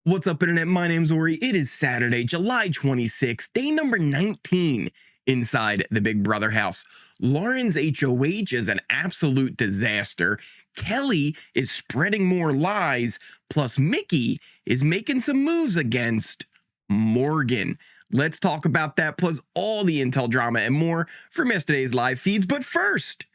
What's up, Internet? My name's Ori. It is Saturday, July 26th, day number 19 inside the Big Brother house. Lauren's HoH is an absolute disaster. Kelley is spreading more lies, plus Mickey is making some moves against Morgan. Let's talk about that, plus all the intel drama and more from yesterday's live feeds. But first,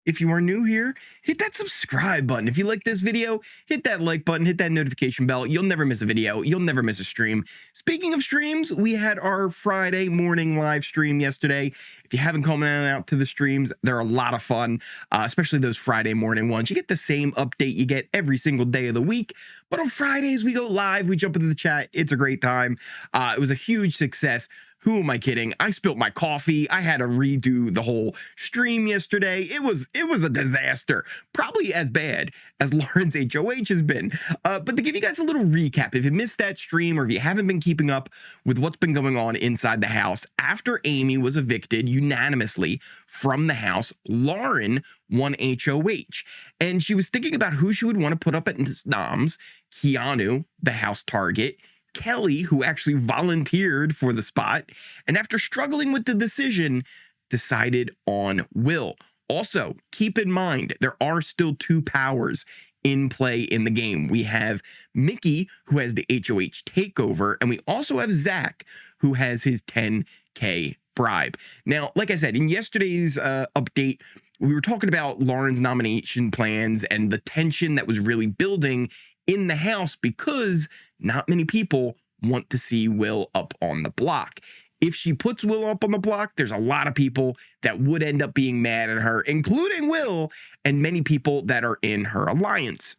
if you are new here, hit that subscribe button. If you like this video, hit that like button, hit that notification bell. You'll never miss a video. You'll never miss a stream. Speaking of streams, we had our Friday morning live stream yesterday. If you haven't come out to the streams, they're a lot of fun, especially those Friday morning ones. You get the same update you get every single day of the week. But on Fridays, we go live. We jump into the chat. It's a great time. It was a huge success. Who am I kidding? I spilt my coffee. I had to redo the whole stream yesterday. It was a disaster. Probably as bad as Lauren's HoH has been. But to give you guys a little recap, if you missed that stream or if you haven't been keeping up with what's been going on inside the house, after Amy was evicted unanimously from the house, Lauren won HoH. And she was thinking about who she would want to put up at noms. Keanu, the house target, Kelley, who actually volunteered for the spot, and after struggling with the decision, decided on Will. Also, keep in mind, there are still two powers in play in the game. We have Mickey, who has the HoH takeover, and we also have Zach, who has his 10K bribe. Now, like I said, in yesterday's update, we were talking about Lauren's nomination plans and the tension that was really building in the house because not many people want to see Will up on the block. If she puts Will up on the block, there's a lot of people that would end up being mad at her, including Will and many people that are in her alliance.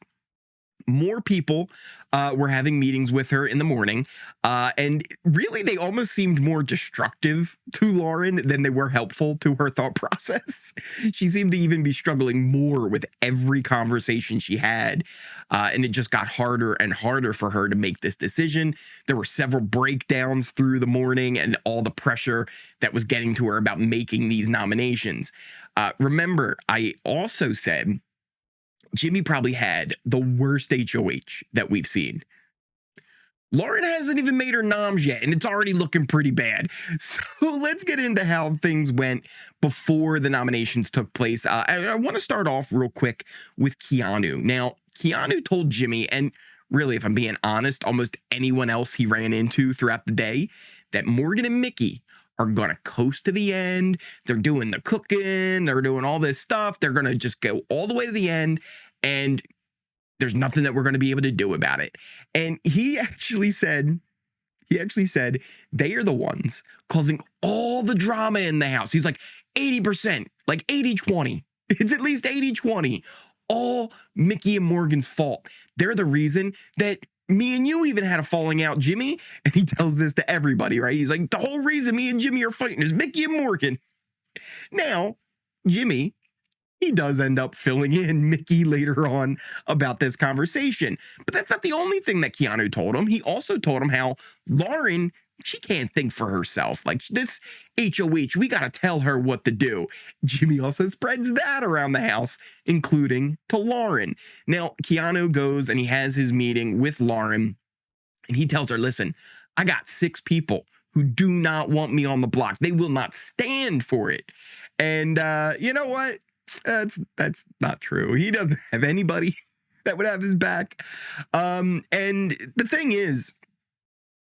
More people were having meetings with her in the morning, and really they almost seemed more destructive to Lauren than they were helpful to her thought process. She seemed to even be struggling more with every conversation she had, and it just got harder and harder for her to make this decision. There were several breakdowns through the morning and all the pressure that was getting to her about making these nominations. Remember, I also said Jimmy probably had the worst HoH that we've seen. Lauren hasn't even made her noms yet, and it's already looking pretty bad. So let's get into how things went before the nominations took place. I want to start off real quick with Keanu. Now, Keanu told Jimmy, and really, if I'm being honest, almost anyone else he ran into throughout the day, that Morgan and Mickey are going to coast to the end. They're doing the cooking. They're doing all this stuff. They're going to just go all the way to the end. And there's nothing that we're going to be able to do about it. And he actually said they are the ones causing all the drama in the house. He's like 80%, like 80-20. It's at least 80-20. All Mickey and Morgan's fault. They're the reason that me and you even had a falling out, Jimmy. And he tells this to everybody, right? He's like, the whole reason me and Jimmy are fighting is Mickey and Morgan. Now, Jimmy, he does end up filling in Mickey later on about this conversation. But that's not the only thing that Keanu told him. He also told him how Lauren, she can't think for herself. Like this HoH, we got to tell her what to do. Jimmy also spreads that around the house, including to Lauren. Now, Keanu goes and he has his meeting with Lauren, and he tells her, listen, I got 6 people who do not want me on the block. They will not stand for it. And you know what? That's not true. He doesn't have anybody that would have his back. And the thing is,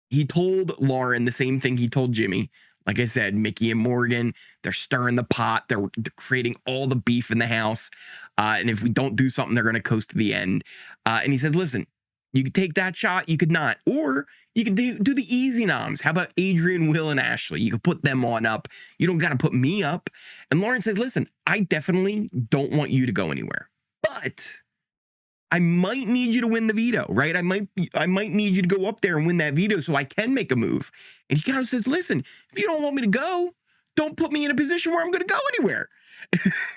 he told Lauren the same thing he told Jimmy. Like I said, Mickey and Morgan, they're stirring the pot. They're creating all the beef in the house. And if we don't do something, they're going to coast to the end. And he said, listen, you could take that shot. You could not. Or you could do the easy noms. How about Adrian, Will, and Ashley? You could put them on up. You don't got to put me up. And Lauren says, listen, I definitely don't want you to go anywhere. But I might need you to win the veto, right? I might need you to go up there and win that veto so I can make a move. And he kind of says, listen, if you don't want me to go, don't put me in a position where I'm going to go anywhere.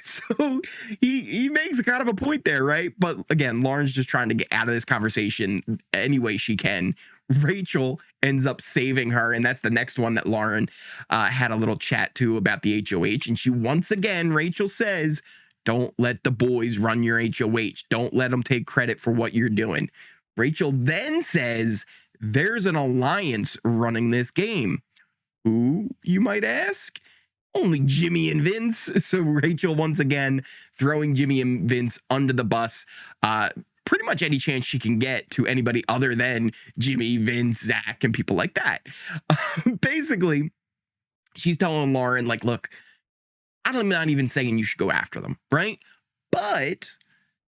So he makes kind of a point there, right? But again, Lauren's just trying to get out of this conversation any way she can. Rachel ends up saving her, and that's the next one that Lauren had a little chat to about the HoH. And she once again, Rachel says, don't let the boys run your HoH. Don't let them take credit for what you're doing. Rachel then says there's an alliance running this game. Who, you might ask? Only Jimmy and Vince. So Rachel, once again, throwing Jimmy and Vince under the bus. Pretty much any chance she can get to anybody other than Jimmy, Vince, Zach, and people like that. Basically, she's telling Lauren, like, look, I'm not even saying you should go after them, right? But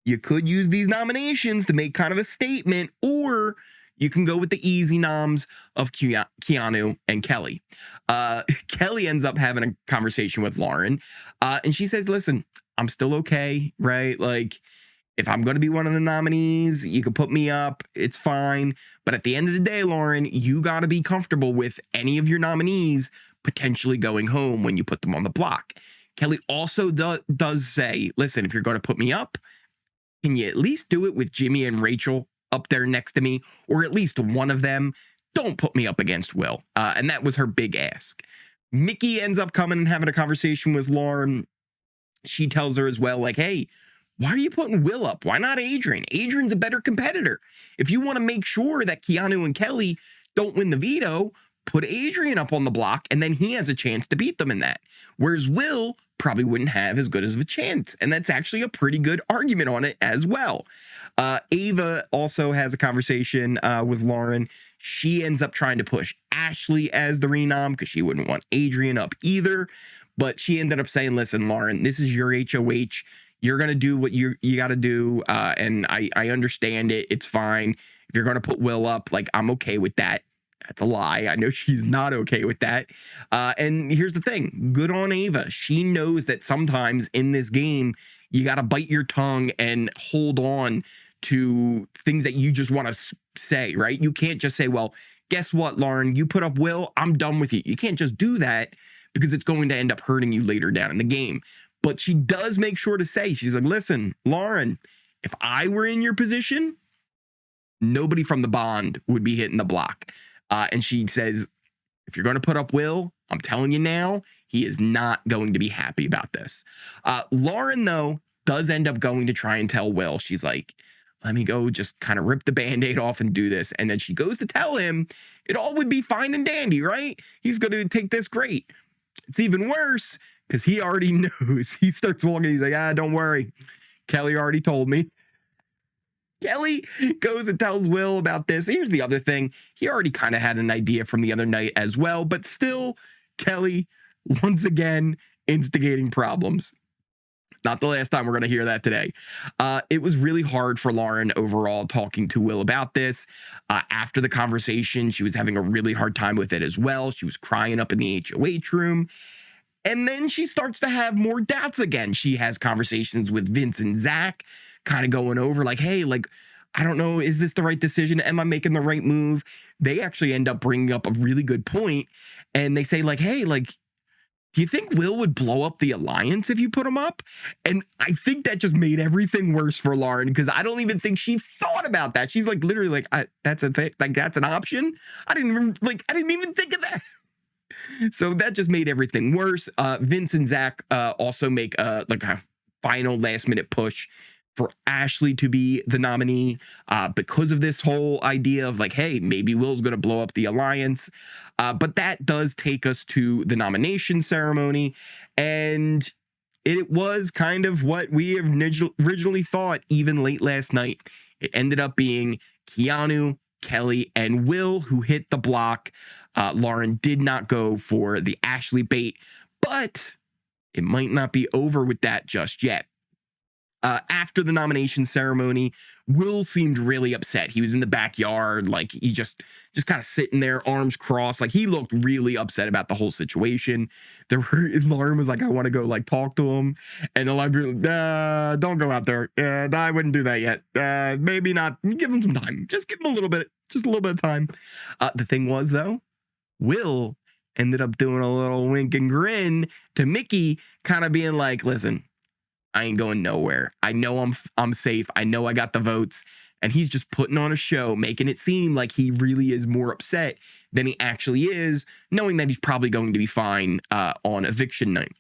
you could use these nominations to make kind of a statement, or you can go with the easy noms of Keanu and Kelley. Kelley ends up having a conversation with Lauren, and she says, listen, I'm still okay, right? Like, if I'm going to be one of the nominees, you can put me up. It's fine. But at the end of the day, Lauren, you got to be comfortable with any of your nominees potentially going home when you put them on the block. Kelley also does say, listen, if you're going to put me up, can you at least do it with Jimmy and Rachel up there next to me, or at least one of them? Don't put me up against Will. And that was her big ask. Mickey ends up coming and having a conversation with Lauren. She tells her as well, like, hey, why are you putting Will up? Why not Adrian? Adrian's a better competitor. If you want to make sure that Keanu and Kelley don't win the veto, put Adrian up on the block, and then he has a chance to beat them in that. Whereas Will probably wouldn't have as good as of a chance. And that's actually a pretty good argument on it as well. Ava also has a conversation with Lauren. She ends up trying to push Ashley as the renom because she wouldn't want Adrian up either. But she ended up saying, listen, Lauren, this is your HoH. You're going to do what you got to do. And I understand it. It's fine. If you're going to put Will up, like, I'm okay with that. That's a lie. I know she's not okay with that. And here's the thing. Good on Ava. She knows that sometimes in this game, you got to bite your tongue and hold on to things that you just want to say, right? You can't just say, well, guess what, Lauren? You put up Will. I'm done with you. You can't just do that because it's going to end up hurting you later down in the game. But she does make sure to say, she's like, listen, Lauren, if I were in your position, nobody from the bond would be hitting the block. And she says, if you're going to put up Will, I'm telling you now, he is not going to be happy about this. Lauren, though, does end up going to try and tell Will. She's like, let me go just kind of rip the Band-Aid off and do this. And then she goes to tell him it all would be fine and dandy, right? He's going to take this great. It's even worse because he already knows. He starts walking. He's like, don't worry. Kelley already told me. Kelley goes and tells Will about this. Here's the other thing. He already kind of had an idea from the other night as well, but still, Kelley, once again, instigating problems. Not the last time we're going to hear that today. It was really hard for Lauren overall talking to Will about this. After the conversation, she was having a really hard time with it as well. She was crying up in the HoH room. And then she starts to have more doubts again. She has conversations with Vince and Zach, kind of going over like, hey, like, I don't know, is this the right decision? Am I making the right move? They actually end up bringing up a really good point. And they say like, hey, like, do you think Will would blow up the alliance if you put him up? And I think that just made everything worse for Lauren because I don't even think she thought about that. She's like, literally like, that's a thing, like, that's an option. I didn't even think of that. So that just made everything worse. Vince and Zach also make like a final last minute push for Ashley to be the nominee because of this whole idea of like, hey, maybe Will's going to blow up the alliance. But that does take us to the nomination ceremony. And it was kind of what we originally thought even late last night. It ended up being Keanu, Kelley, and Will who hit the block. Lauren did not go for the Ashley bait, but it might not be over with that just yet. After the nomination ceremony, Will seemed really upset. He was in the backyard, like he just kind of sitting there, arms crossed. Like he looked really upset about the whole situation. Lauren was like, I want to go like talk to him. And the library, don't go out there. I wouldn't do that yet. Maybe not. Give him some time. Just give him a little bit of time. The thing was though, Will ended up doing a little wink and grin to Mickey, kind of being like, listen, I ain't going nowhere. I know I'm safe. I know I got the votes. And he's just putting on a show, making it seem like he really is more upset than he actually is, knowing that he's probably going to be fine on eviction night,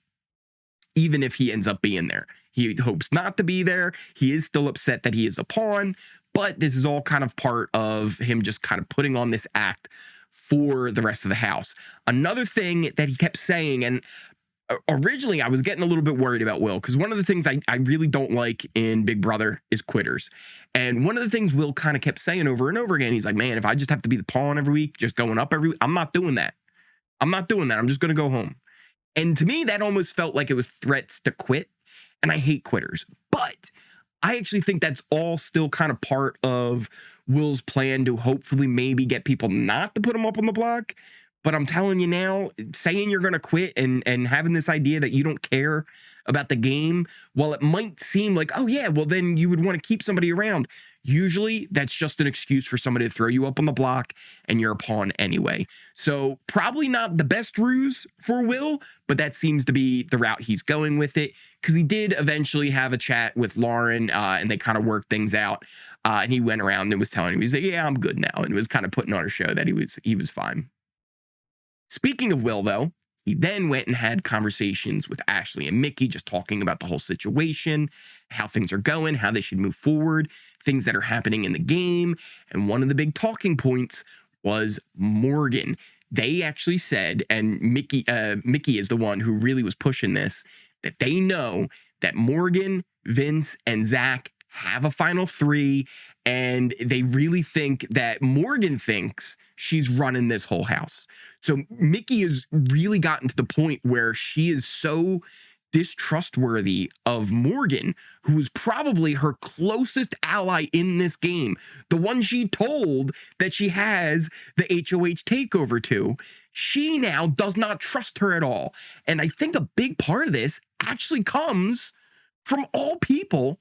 even if he ends up being there. He hopes not to be there. He is still upset that he is a pawn, But this is all kind of part of him just kind of putting on this act for the rest of the house. Another thing that he kept saying, and originally I was getting a little bit worried about Will, because one of the things I really don't like in Big Brother is quitters. And one of the things Will kind of kept saying over and over again, he's like, man, if I just have to be the pawn every week, just going up every week, I'm not doing that. I'm not doing that. I'm just going to go home. And to me, that almost felt like it was threats to quit. And I hate quitters. But I actually think that's all still kind of part of Will's plan to hopefully maybe get people not to put him up on the block. But I'm telling you now, saying you're going to quit and having this idea that you don't care about the game, while it might seem like, oh yeah, well then you would want to keep somebody around. Usually that's just an excuse for somebody to throw you up on the block and you're a pawn anyway. So probably not the best ruse for Will, but that seems to be the route he's going with it, because he did eventually have a chat with Lauren and they kind of worked things out. And he went around and was telling him, he's like, yeah, I'm good now. And was kind of putting on a show that he was fine. Speaking of Will, though, he then went and had conversations with Ashley and Mickey, just talking about the whole situation, how things are going, how they should move forward, things that are happening in the game. And one of the big talking points was Morgan. They actually said, and Mickey is the one who really was pushing this, that they know that Morgan, Vince, and Zach have a final three, and they really think that Morgan thinks she's running this whole house. So Mickey has really gotten to the point where she is so distrustworthy of Morgan, who is probably her closest ally in this game, the one she told that she has the HoH takeover to. She now does not trust her at all. And I think a big part of this actually comes from all people,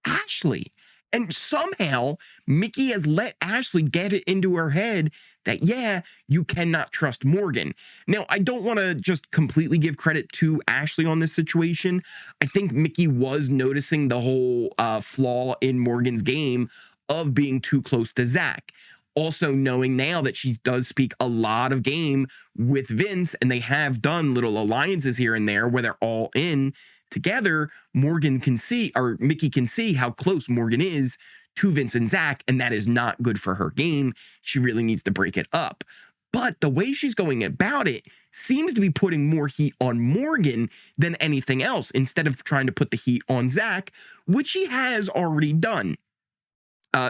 Ashley. And somehow Mickey has let Ashley get it into her head that, yeah, you cannot trust Morgan. Now, I don't want to just completely give credit to Ashley on this situation. I think Mickey was noticing the whole flaw in Morgan's game of being too close to Zach. Also knowing now that she does speak a lot of game with Vince, and they have done little alliances here and there where they're all in together, Morgan can see, or Mickey can see, how close Morgan is to Vince and Zach, and that is not good for her game. She really needs to break it up. But the way she's going about it seems to be putting more heat on Morgan than anything else, instead of trying to put the heat on Zach, which she has already done.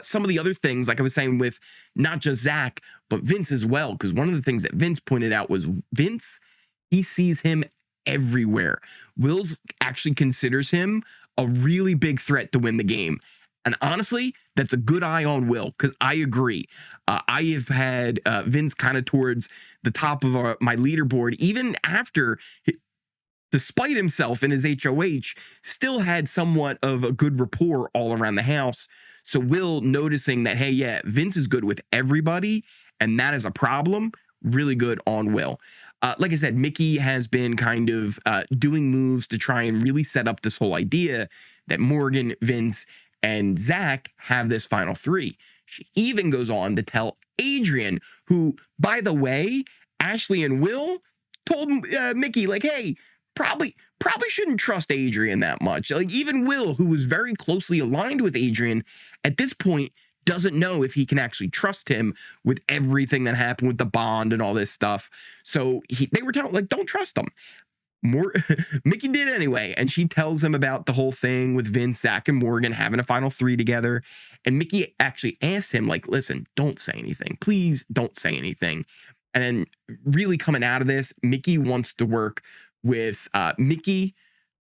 Some of the other things, like I was saying, with not just Zach, but Vince as well, because one of the things that Vince pointed out was Vince, he sees him everywhere. Will's actually considers him a really big threat to win the game. And honestly, that's a good eye on Will, because I agree. I have had Vince kind of towards the top of my leaderboard, even after, despite himself in his HoH, still had somewhat of a good rapport all around the house. So Will noticing that, hey, yeah, Vince is good with everybody, and that is a problem, really good on Will. Like I said, Mickey has been kind of doing moves to try and really set up this whole idea that Morgan, Vince, and Zach have this final three. She even goes on to tell Adrian, who, by the way, Ashley and Will told Mickey, like, hey, probably shouldn't trust Adrian that much. Like, even Will, who was very closely aligned with Adrian, at this point doesn't know if he can actually trust him with everything that happened with the bond and all this stuff. So they were telling, like, don't trust him. Mickey did anyway, and she tells him about the whole thing with Vince, Zach, and Morgan having a final three together. And Mickey actually asked him, like, listen, don't say anything. Please don't say anything. And then really coming out of this, Mickey wants to work with Mickey,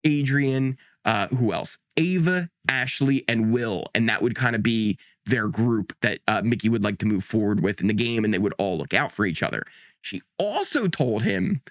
Adrian, who else? Ava, Ashley, and Will. And that would kind of be their group that Mickey would like to move forward with in the game, and they would all look out for each other. She also told him,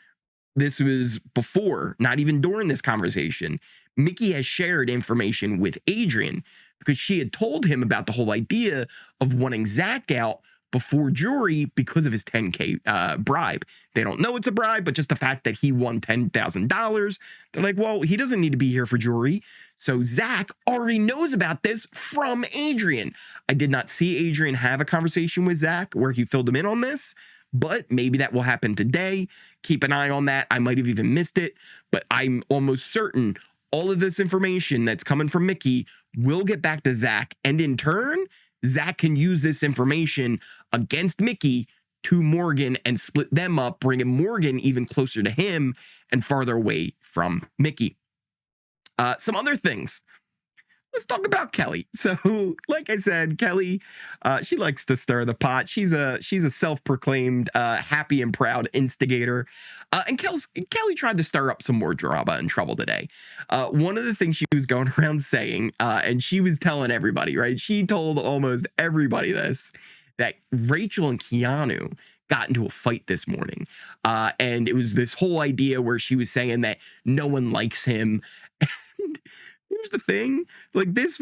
this was before, not even during this conversation, Mickey has shared information with Adrian, because she had told him about the whole idea of wanting Zach out before jury because of his $10K bribe. They don't know it's a bribe, but just the fact that he won $10,000, they're like, well, he doesn't need to be here for jury. So Zach already knows about this from Adrian. I did not see Adrian have a conversation with Zach where he filled him in on this, but maybe that will happen today. Keep an eye on that. I might have even missed it, but I'm almost certain all of this information that's coming from Mickey will get back to Zach, and in turn, Zach can use this information against Mickey to Morgan and split them up, bringing Morgan even closer to him and farther away from Mickey. Some other things. Let's talk about Kelley. So, like I said, Kelley, she likes to stir the pot. She's a self-proclaimed happy and proud instigator. And Kelley tried to stir up some more drama and trouble today. One of the things she was going around saying, and she was telling everybody, right? She told almost everybody this, that Rachel and Keanu got into a fight this morning. And it was this whole idea where she was saying that no one likes him. And here's the thing, like this,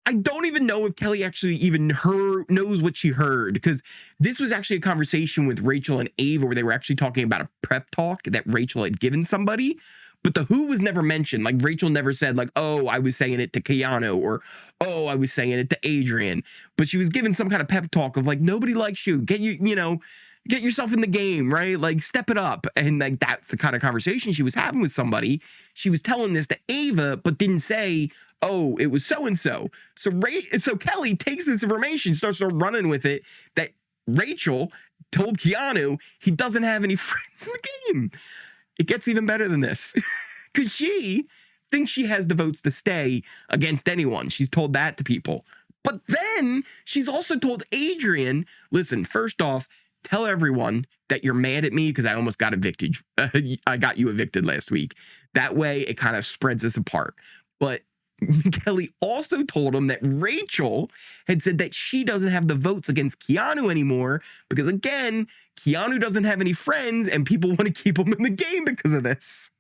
I don't even know if Kelley actually even knows what she heard, because this was actually a conversation with Rachel and Ava where they were actually talking about a prep talk that Rachel had given somebody, but the who was never mentioned. Like Rachel never said like, oh, I was saying it to Keanu, or oh, I was saying it to Adrian, but she was given some kind of pep talk of like, nobody likes you, get yourself in the game, right? Like step it up. And like that's the kind of conversation she was having with somebody. She was telling this to Ava, but didn't say, oh, it was so-and-so. So Kelley takes this information, starts running with it, that Rachel told Keanu he doesn't have any friends in the game. It gets even better than this. Because she thinks she has the votes to stay against anyone. She's told that to people. But then she's also told Adrian, listen, first off, tell everyone that you're mad at me because I almost got evicted. I got you evicted last week. That way it kind of spreads us apart. But Kelley also told him that Rachel had said that she doesn't have the votes against Keanu anymore because, again, Keanu doesn't have any friends and people want to keep him in the game because of this.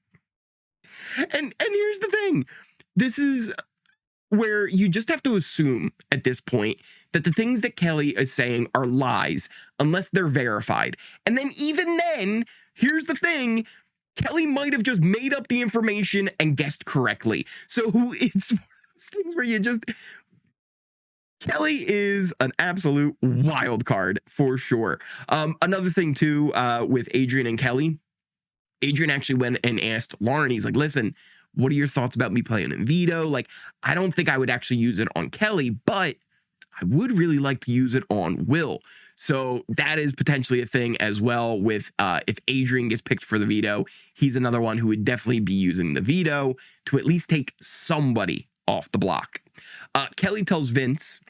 And here's the thing. This is where you just have to assume at this point that the things that Kelley is saying are lies unless they're verified. And then even then, here's the thing, Kelley might have just made up the information and guessed correctly. So it's one of those things where you just... Kelley is an absolute wild card for sure. Another thing too, with Adrian and Kelley, Adrian actually went and asked Lauren, he's like, listen, what are your thoughts about me playing in Veto? Like, I don't think I would actually use it on Kelley, but I would really like to use it on Will. So that is potentially a thing as well with if Adrian gets picked for the Veto, he's another one who would definitely be using the Veto to at least take somebody off the block. Kelley tells Vince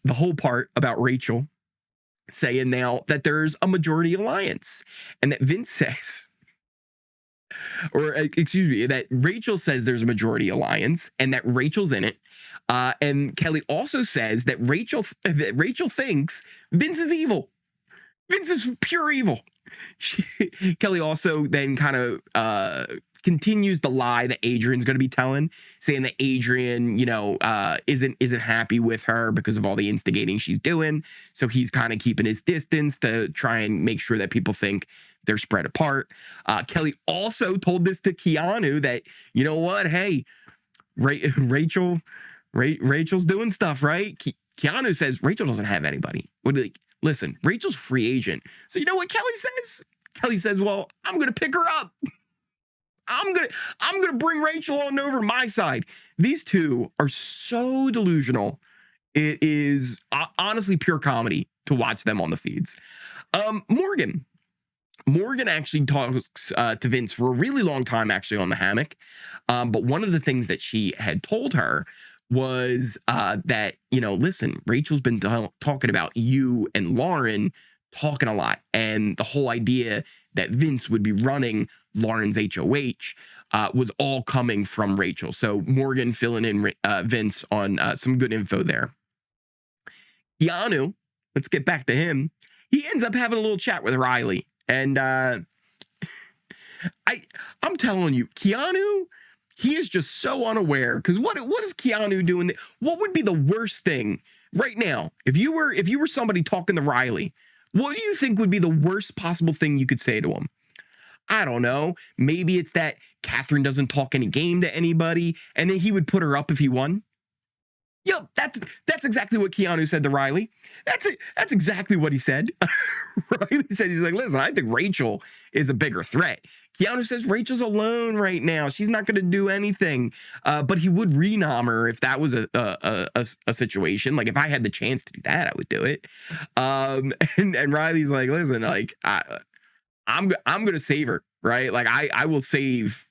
the whole part about Rachel, saying now that there's a majority alliance, and that Vince says, or excuse me, that Rachel says there's a majority alliance and that Rachel's in it. And Kelley also says that Rachel thinks Vince is evil. Vince is pure evil. Kelley also then kind of continues the lie that Adrian's going to be telling, saying that Adrian, isn't happy with her because of all the instigating she's doing. So he's kind of keeping his distance to try and make sure that people think they're spread apart. Kelley also told this to Keanu that, you know what? Hey, Rachel's doing stuff, right? Keanu says Rachel doesn't have anybody. Listen, Rachel's free agent. So you know what Kelley says? Kelley says, well, I'm going to pick her up. I'm gonna bring Rachel on over to my side. These two are so delusional. It is honestly pure comedy to watch them on the feeds. Morgan actually talks to Vince for a really long time, actually, on the hammock. But one of the things that she had told her was that, listen, Rachel's been talking about you and Lauren talking a lot. And the whole idea that Vince would be running Lauren's HoH was all coming from Rachel. So Morgan filling in Vince on some good info there. Keanu, let's get back to him. He ends up having a little chat with Riley. And I'm telling you, Keanu, he is just so unaware. Because what is Keanu doing? What would be the worst thing right now? If you were somebody talking to Riley, what do you think would be the worst possible thing you could say to him? I don't know. Maybe it's that Catherine doesn't talk any game to anybody, and then he would put her up if he won. Yep, that's exactly what Keanu said to Riley. That's it. That's exactly what he said. Riley said, he's like, listen, I think Rachel is a bigger threat. Keanu says Rachel's alone right now. She's not going to do anything. But he would renom her if that was a situation. Like if I had the chance to do that, I would do it. And Riley's like, listen, like I'm going to save her, right? Like I will save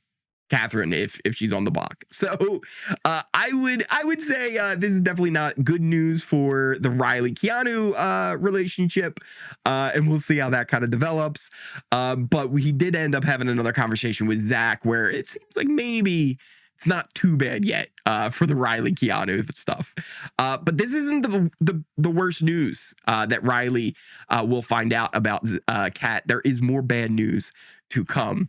Catherine if she's on the block. So I would say this is definitely not good news for the Riley Keanu relationship, and we'll see how that kind of develops. But we did end up having another conversation with Zach where it seems like maybe it's not too bad yet for the Riley Keanu stuff. But this isn't the worst news that Riley will find out about Kat. There is more bad news to come.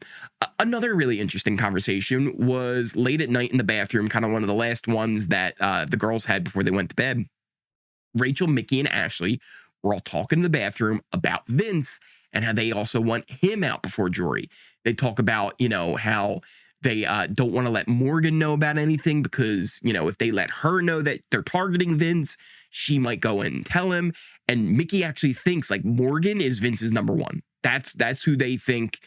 Another really interesting conversation was late at night in the bathroom, kind of one of the last ones that the girls had before they went to bed. Rachel, Mickey, and Ashley were all talking in the bathroom about Vince and how they also want him out before Jory. They talk about, how they don't want to let Morgan know about anything because, if they let her know that they're targeting Vince, she might go in and tell him. And Mickey actually thinks like Morgan is Vince's number one. That's who they think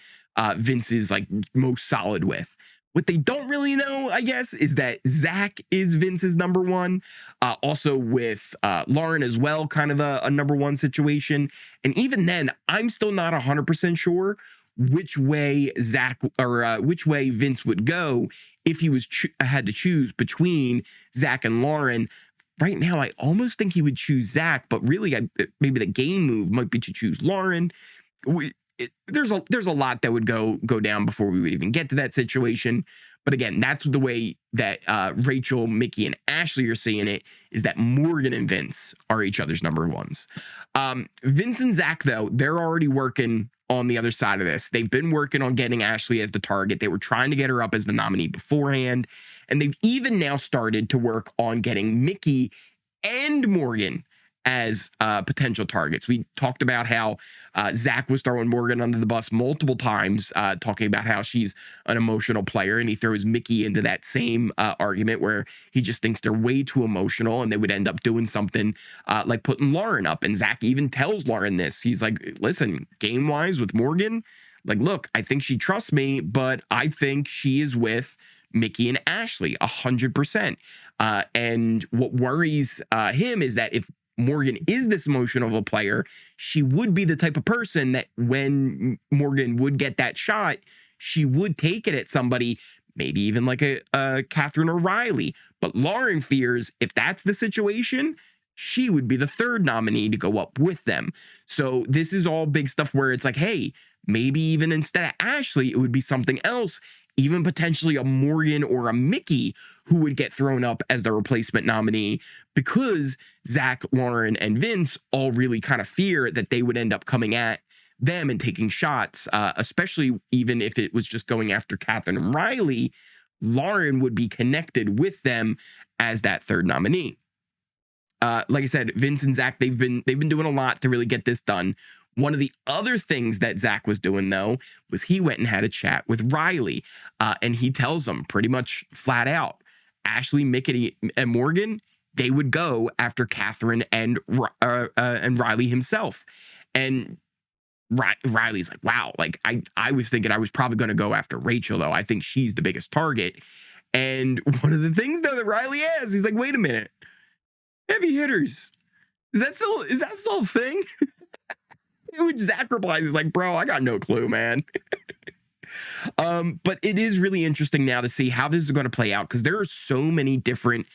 Vince is like most solid with. What they don't really know, I guess, is that Zach is Vince's number one. Also with Lauren as well, kind of a number one situation. And even then, I'm still not 100% sure which way Zach or which way Vince would go if he was had to choose between Zach and Lauren. Right now, I almost think he would choose Zach, but really, maybe the game move might be to choose Lauren. There's a lot that would go down before we would even get to that situation. But again, that's the way that Rachel, Mickey, and Ashley are seeing it, is that Morgan and Vince are each other's number ones. Vince and Zach, though, they're already working on the other side of this. They've been working on getting Ashley as the target. They were trying to get her up as the nominee beforehand. And they've even now started to work on getting Mickey and Morgan as potential targets. We talked about how Zach was throwing Morgan under the bus multiple times, talking about how she's an emotional player, and he throws Mickey into that same argument where he just thinks they're way too emotional, and they would end up doing something like putting Lauren up. And Zach even tells Lauren this. He's like, listen, game-wise with Morgan, like, look, I think she trusts me, but I think she is with Mickey and Ashley 100%. And what worries him is that if Morgan is this emotional of a player, she would be the type of person that when Morgan would get that shot, she would take it at somebody, maybe even like a Catherine or Riley. But Lauren fears if that's the situation, she would be the third nominee to go up with them. So this is all big stuff where it's like, hey, maybe even instead of Ashley, it would be something else, even potentially a Morgan or a Mickey who would get thrown up as the replacement nominee, because Zach, Lauren, and Vince all really kind of fear that they would end up coming at them and taking shots, especially even if it was just going after Catherine and Riley. Lauren would be connected with them as that third nominee. Like I said, Vince and Zach, they've been doing a lot to really get this done. One of the other things that Zach was doing, though, was he went and had a chat with Riley, and he tells them pretty much flat out, Ashley, Mickey, and Morgan, they would go after Catherine and Riley himself. And Riley's like, wow, like I was thinking I was probably going to go after Rachel, though. I think she's the biggest target. And one of the things, though, that Riley has, he's like, wait a minute, heavy hitters, is that still a thing? Which Zach replies, is like, bro, I got no clue, man. But it is really interesting now to see how this is going to play out, because there are so many different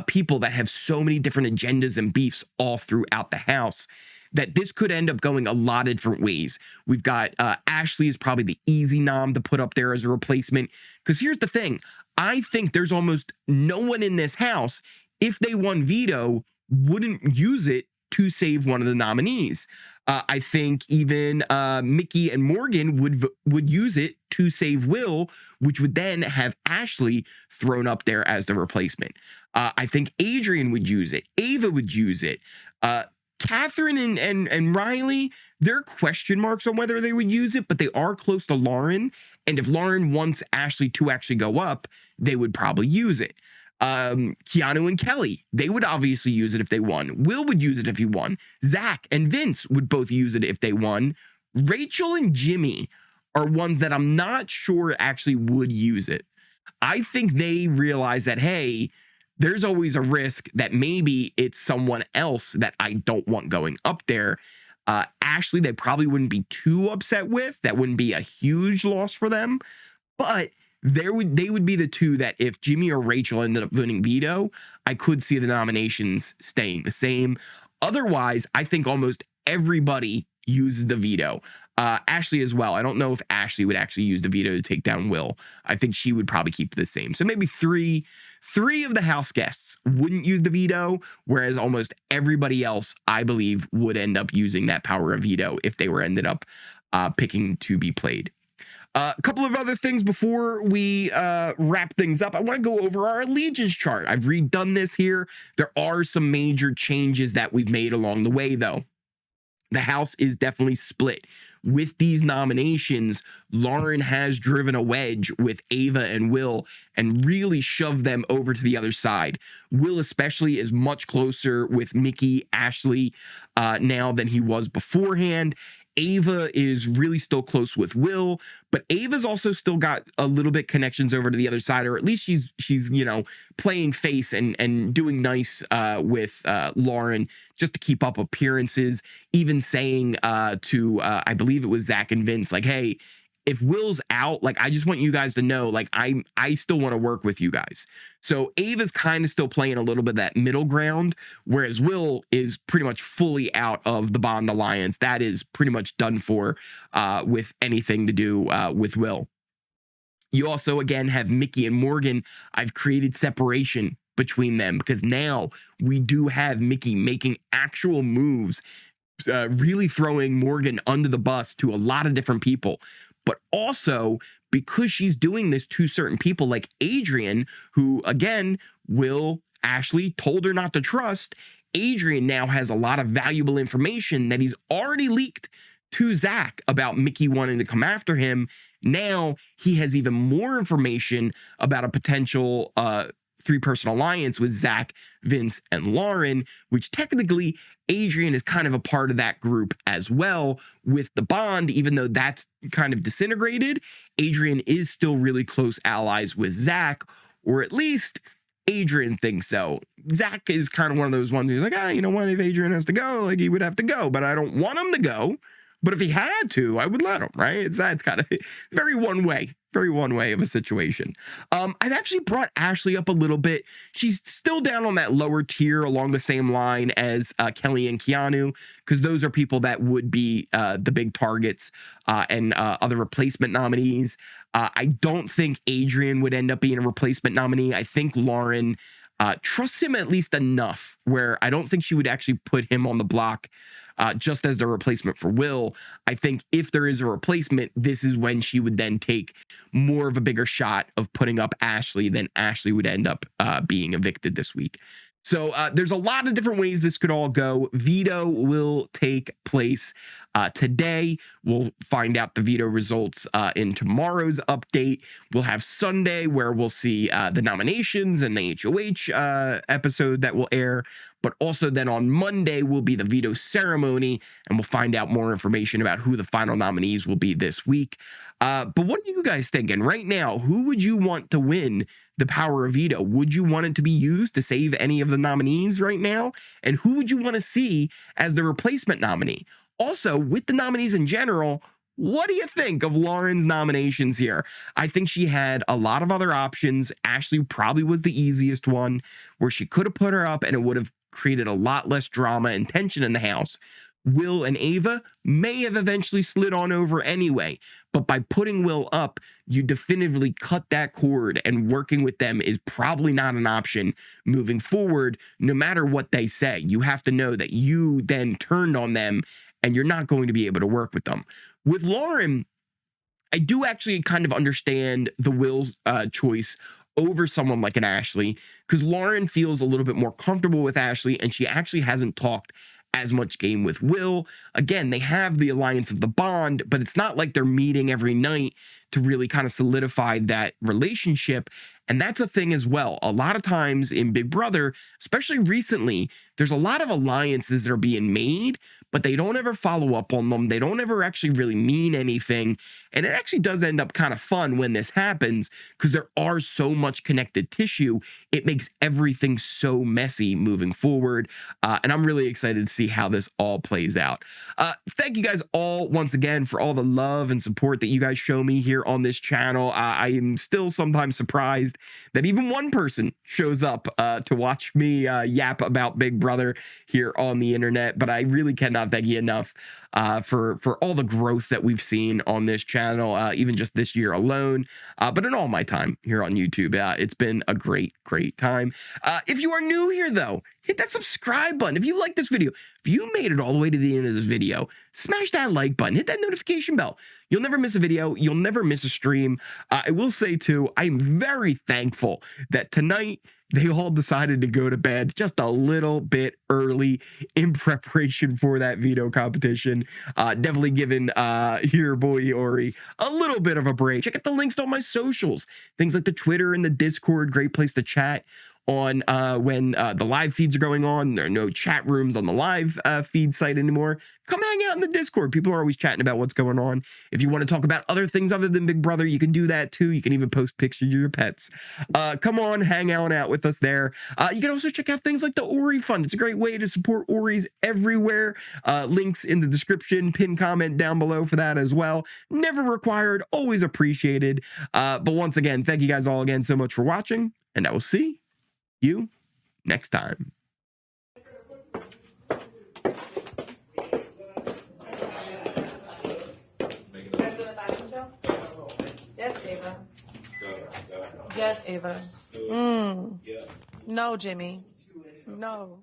people that have so many different agendas and beefs all throughout the house that this could end up going a lot of different ways. We've got Ashley is probably the easy nom to put up there as a replacement, because here's the thing. I think there's almost no one in this house, if they won Veto, wouldn't use it to save one of the nominees. I think even Mickey and Morgan would use it to save Will, which would then have Ashley thrown up there as the replacement. I think Adrian would use it. Ava would use it. Catherine and Riley, there are question marks on whether they would use it, but they are close to Lauren. And if Lauren wants Ashley to actually go up, they would probably use it. Keanu and Kelley, they would obviously use it if they won. Will would use it if he won. Zach and Vince would both use it if they won. Rachel and Jimmy are ones that I'm not sure actually would use it. I think they realize that, hey, there's always a risk that maybe it's someone else that I don't want going up there. Ashley, they probably wouldn't be too upset with. That wouldn't be a huge loss for them. But they would be the two that if Jimmy or Rachel ended up winning Veto, I could see the nominations staying the same. Otherwise, I think almost everybody uses the veto. Ashley as well. I don't know if Ashley would actually use the veto to take down Will. I think she would probably keep the same. So maybe three of the house guests wouldn't use the veto, whereas almost everybody else, I believe, would end up using that power of veto if they were ended up picking to be played. A couple of other things before we wrap things up. I want to go over our allegiance chart. I've redone this here. There are some major changes that we've made along the way, though. The house is definitely split. With these nominations, Lauren has driven a wedge with Ava and Will and really shoved them over to the other side. Will especially is much closer with Mickey, Ashley now than he was beforehand. Ava is really still close with Will, but Ava's also still got a little bit connections over to the other side, or at least she's playing face and doing nice with Lauren just to keep up appearances, even saying to I believe it was Zach and Vince, like, hey, if Will's out, like, I just want you guys to know, like, I still want to work with you guys. So Ava's kind of still playing a little bit of that middle ground, whereas Will is pretty much fully out of the Bond Alliance. That is pretty much done for with anything to do with Will. You also, again, have Mickey and Morgan. I've created separation between them because now we do have Mickey making actual moves, really throwing Morgan under the bus to a lot of different people. But also, because she's doing this to certain people like Adrian, who, again, Will, Ashley told her not to trust, Adrian now has a lot of valuable information that he's already leaked to Zach about Mickey wanting to come after him. Now he has even more information about a potential three-person alliance with Zach, Vince, and Lauren, which technically Adrian is kind of a part of that group as well with the Bond. Even though that's kind of disintegrated, Adrian is still really close allies with Zach, or at least Adrian thinks so. Zach is kind of one of those ones who's like, you know what, if Adrian has to go, like, he would have to go, but I don't want him to go. But if he had to, I would let him, right? It's that kind of very one way of a situation. I've actually brought Ashley up a little bit. She's still down on that lower tier along the same line as Kelley and Keanu, because those are people that would be the big targets and other replacement nominees. I don't think Adrian would end up being a replacement nominee. I think Lauren trusts him at least enough where I don't think she would actually put him on the block just as the replacement for Will. I think if there is a replacement, this is when she would then take more of a bigger shot of putting up Ashley, then Ashley would end up being evicted this week. So there's a lot of different ways this could all go. Veto will take place today. We'll find out the veto results in tomorrow's update. We'll have Sunday where we'll see the nominations and the HoH episode that will air. But also then on Monday will be the veto ceremony, and we'll find out more information about who the final nominees will be this week. But what are you guys thinking right now? Who would you want to win the power of veto? Would you want it to be used to save any of the nominees right now? And who would you want to see as the replacement nominee? Also, with the nominees in general, what do you think of Lauren's nominations here? I think she had a lot of other options. Ashley probably was the easiest one, where she could have put her up and it would have created a lot less drama and tension in the house. Will and Ava may have eventually slid on over anyway, but by putting Will up, you definitively cut that cord, and working with them is probably not an option moving forward, no matter what they say. You have to know that you then turned on them and you're not going to be able to work with them. With Lauren, I do actually kind of understand the Will's choice over someone like an Ashley, because Lauren feels a little bit more comfortable with Ashley, and she actually hasn't talked as much game with Will. Again, they have the alliance of the Bond, but it's not like they're meeting every night to really kind of solidify that relationship. And that's a thing as well. A lot of times in Big Brother, especially recently, there's a lot of alliances that are being made, but they don't ever follow up on them. They don't ever actually really mean anything. And it actually does end up kind of fun when this happens because there are so much connected tissue. It makes everything so messy moving forward. And I'm really excited to see how this all plays out. Thank you guys all once again for all the love and support that you guys show me here on this channel. I am still sometimes surprised that even one person shows up to watch me yap about Big Brother here on the internet, but I really cannot thank you enough for all the growth that we've seen on this channel, even just this year alone, but in all my time here on YouTube. It's been a great time. If you are new here though, hit that subscribe button. If you like this video, if you made it all the way to the end of this video, smash that like button, hit that notification bell. You'll never miss a video. You'll never miss a stream. I will say too, I'm very thankful that tonight they all decided to go to bed just a little bit early in preparation for that veto competition. Definitely giving your boy Ori a little bit of a break. Check out the links to all my socials, things like the Twitter and the Discord, great place to chat on when the live feeds are going on. There are no chat rooms on the live feed site anymore. Come hang out in the Discord. People are always chatting about what's going on. If you want to talk about other things other than Big Brother, you can do that too. You can even post pictures of your pets. Come on, hang out with us there. You can also check out things like the Ori Fund. It's a great way to support Oris everywhere. Links in the description, pin comment down below for that as well. Never required, always appreciated. But once again, thank you guys all again so much for watching, and I will see you next time. Yes, Ava. Yes, Ava. No, Jimmy. No.